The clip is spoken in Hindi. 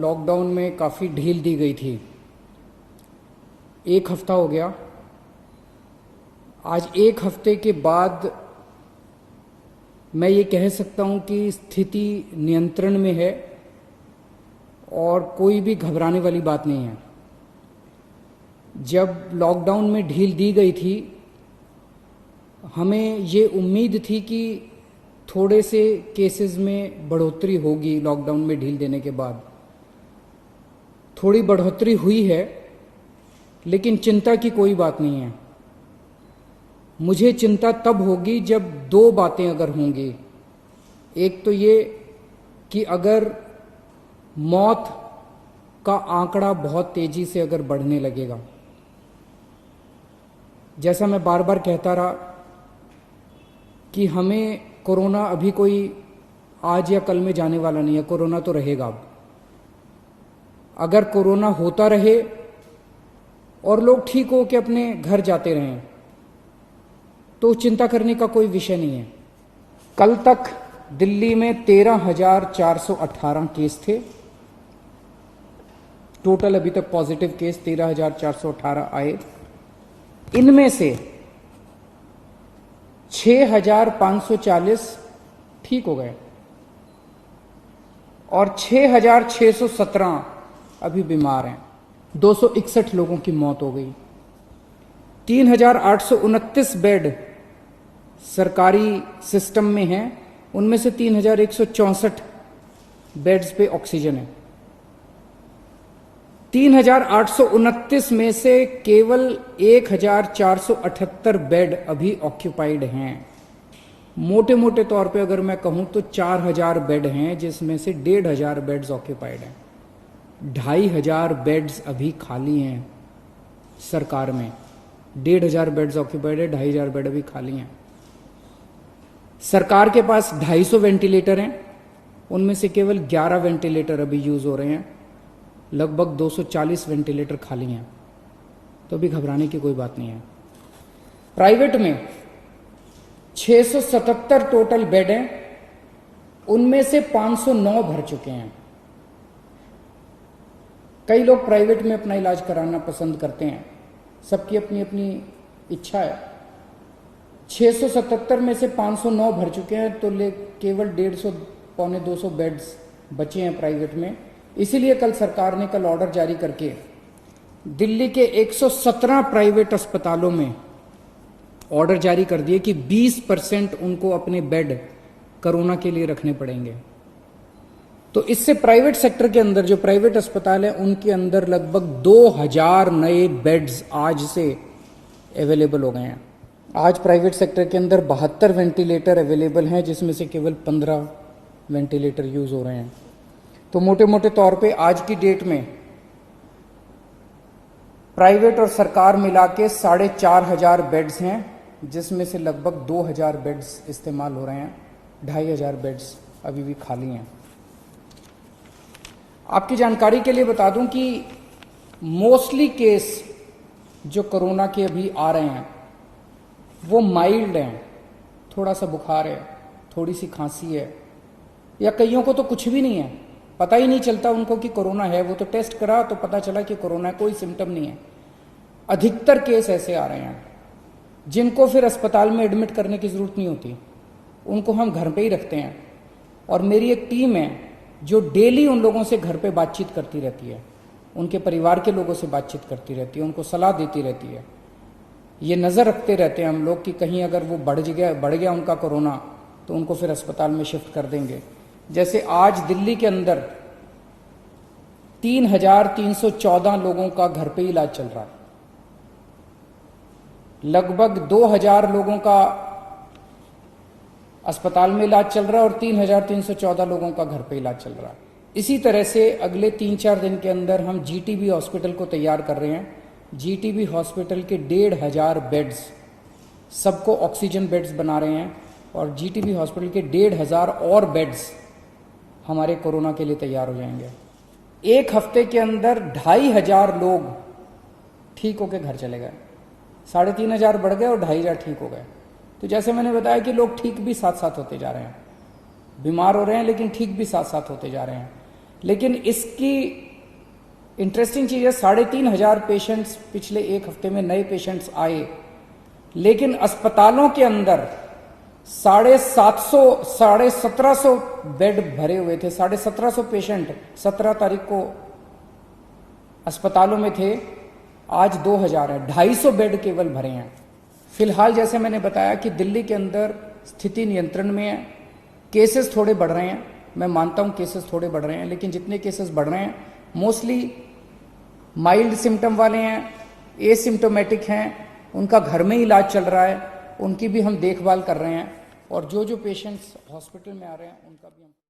लॉकडाउन में काफ़ी ढील दी गई थी। 1 हफ्ता हो गया। आज 1 हफ्ते के बाद मैं ये कह सकता हूँ कि स्थिति नियंत्रण में है और कोई भी घबराने वाली बात नहीं है। जब लॉकडाउन में ढील दी गई थी, हमें ये उम्मीद थी कि थोड़े से केसेस में बढ़ोतरी होगी। लॉकडाउन में ढील देने के बाद थोड़ी बढ़ोतरी हुई है, लेकिन चिंता की कोई बात नहीं है। मुझे चिंता तब होगी जब 2 बातें अगर होंगी। एक तो ये कि अगर मौत का आंकड़ा बहुत तेजी से अगर बढ़ने लगेगा, जैसा मैं बार बार कहता रहा कि हमें कोरोना अभी कोई आज या कल में जाने वाला नहीं है, कोरोना तो रहेगा। अब अगर कोरोना होता रहे और लोग ठीक हो के अपने घर जाते रहें तो चिंता करने का कोई विषय नहीं है। कल तक दिल्ली में 13,418 केस थे टोटल। अभी तक पॉजिटिव केस 13,418 आए। इनमें से 6,540 ठीक हो गए और 6,617 अभी बीमार हैं। 261 लोगों की मौत हो गई। 3,829 बेड सरकारी सिस्टम में हैं, उनमें से 3,164 बेड्स पे ऑक्सीजन है। 3,829 में से केवल 1,478 बेड अभी ऑक्यूपाइड हैं। मोटे मोटे तौर पे अगर मैं कहूं तो 4,000 बेड हैं, जिसमें से 1,500 बेड्स ऑक्यूपाइड हैं। 2,500 बेड्स अभी खाली हैं सरकार में। 1,500 बेड्स ऑक्यूपाइड है, 2,500 बेड अभी खाली हैं। सरकार के पास 250 वेंटिलेटर हैं, उनमें से केवल 11 वेंटिलेटर अभी यूज हो रहे हैं। लगभग 240 वेंटिलेटर खाली हैं, तो अभी घबराने की कोई बात नहीं है। प्राइवेट में 677 टोटल बेड हैं, उनमें से 509 भर चुके हैं। कई लोग प्राइवेट में अपना इलाज कराना पसंद करते हैं, सबकी अपनी अपनी इच्छा है। 677 में से 509 भर चुके हैं, तो केवल 150 पौने 200 बेड्स बचे हैं प्राइवेट में। इसीलिए कल सरकार ने कल ऑर्डर जारी करके दिल्ली के 117 प्राइवेट अस्पतालों में ऑर्डर जारी कर दिए कि 20% उनको अपने बेड कोरोना के लिए रखने पड़ेंगे। तो इससे प्राइवेट सेक्टर के अंदर जो प्राइवेट अस्पताल है, उनके अंदर लगभग 2,000 नए बेड्स आज से अवेलेबल हो गए हैं। आज प्राइवेट सेक्टर के अंदर 72 वेंटिलेटर अवेलेबल हैं, जिसमें से केवल 15 वेंटिलेटर यूज हो रहे हैं। तो मोटे मोटे तौर पे आज की डेट में प्राइवेट और सरकार मिला के 4,500 बेड्स हैं, जिसमें से लगभग 2,000 बेड्स इस्तेमाल हो रहे हैं। 2,500 बेड्स अभी भी खाली हैं। आपकी जानकारी के लिए बता दूं कि मोस्टली केस जो कोरोना के अभी आ रहे हैं वो माइल्ड हैं। थोड़ा सा बुखार है, थोड़ी सी खांसी है, या कईयों को तो कुछ भी नहीं है, पता ही नहीं चलता उनको कि कोरोना है। वो तो टेस्ट करा तो पता चला कि कोरोना है, कोई सिम्टम नहीं है। अधिकतर केस ऐसे आ रहे हैं जिनको फिर अस्पताल में एडमिट करने की जरूरत नहीं होती, उनको हम घर पे ही रखते हैं। और मेरी एक टीम है जो डेली उन लोगों से घर पे बातचीत करती रहती है, उनके परिवार के लोगों से बातचीत करती रहती है, उनको सलाह देती रहती है। ये नज़र रखते रहते हैं हम लोग कि कहीं अगर वो बढ़ गया उनका कोरोना, तो उनको फिर अस्पताल में शिफ्ट कर देंगे। जैसे आज दिल्ली के अंदर 3,314 लोगों का घर पे इलाज चल रहा है। लगभग 2,000 लोगों का अस्पताल में इलाज चल रहा है और 3,314 लोगों का घर पे इलाज चल रहा है। इसी तरह से अगले 3-4 दिन के अंदर हम जीटीबी हॉस्पिटल को तैयार कर रहे हैं। जीटीबी हॉस्पिटल के 1,500 बेड्स, सबको ऑक्सीजन बेड्स बना रहे हैं, और जीटीबी हॉस्पिटल के 1,500 और बेड्स हमारे कोरोना के लिए तैयार हो जाएंगे। 1 हफ्ते के अंदर 2,500 लोग ठीक होकर घर चले गए। 3,500 बढ़ गए और 2,500 ठीक हो गए। तो जैसे मैंने बताया कि लोग ठीक भी साथ साथ होते जा रहे हैं, बीमार हो रहे हैं लेकिन ठीक भी साथ साथ होते जा रहे हैं। लेकिन इसकी इंटरेस्टिंग चीज है, 3,500 पेशेंट्स पिछले एक हफ्ते में नए पेशेंट्स आए, लेकिन अस्पतालों के अंदर 1750 बेड भरे हुए थे। 1750 पेशेंट 17 तारीख को अस्पतालों में थे, आज 2000 है। 250 बेड केवल भरे हैं। फिलहाल जैसे मैंने बताया कि दिल्ली के अंदर स्थिति नियंत्रण में है। केसेस थोड़े बढ़ रहे हैं, मैं मानता हूं केसेस थोड़े बढ़ रहे हैं, लेकिन जितने केसेस बढ़ रहे हैं मोस्टली माइल्ड सिम्टम वाले हैं, एसिम्टोमेटिक हैं, उनका घर में ही इलाज चल रहा है, उनकी भी हम देखभाल कर रहे हैं, और जो पेशेंट्स हॉस्पिटल में आ रहे हैं उनका भी हम